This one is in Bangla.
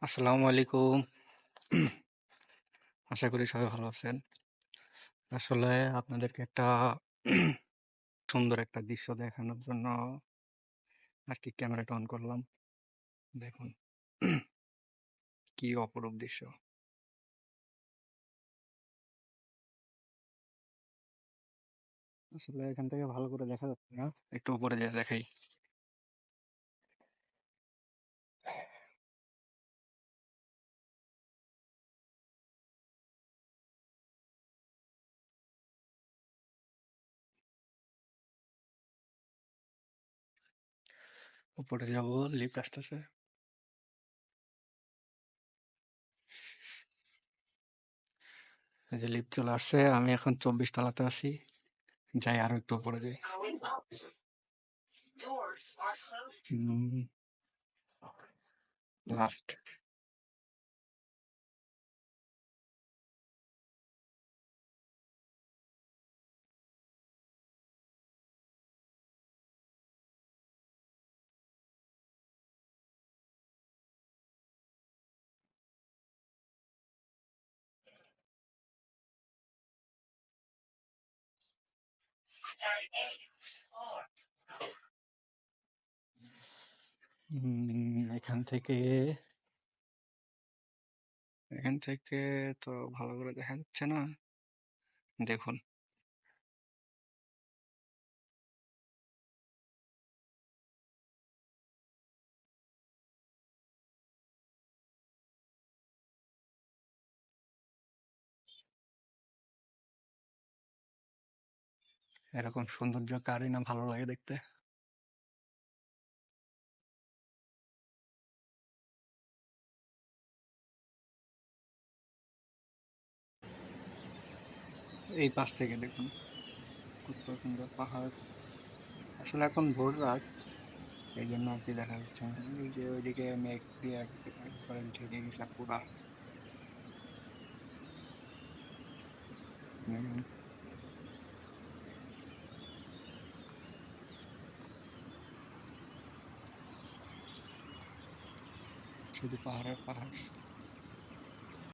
আসসালামু আলাইকুম। আশা করি সবাই ভালো আছেন। আসলে আপনাদেরকে একটা সুন্দর একটা দৃশ্য দেখানোর জন্য আজকে ক্যামেরাটা অন করলাম। দেখুন কি অপরূপ দৃশ্য। আসলে এখান থেকে ভালো করে দেখা যাচ্ছে না। একটু উপরে যেয়ে দেখাই। উপরে যাব, লিফট আসতেছে। এই যে লিফট চলে আসছে। আমি এখন 24 তলাতে আছি। যাই আরো একটু উপরে যাই। লাস্ট। এখান থেকে তো ভালো করে দেখা যাচ্ছে না। দেখুন এরকম সৌন্দর্য কারই না ভালো লাগে দেখতে। এই পাশ থেকে দেখুন কত সুন্দর পাহাড়। আসলে এখন ভোর রাত, এই জন্য আর কি দেখা যাচ্ছে না। এই যে ওইদিকে মেঘ দিয়ে একবারে ঢেকে গেছে পুরা। দেখুন, শুধু পাহাড় আর পাহাড়।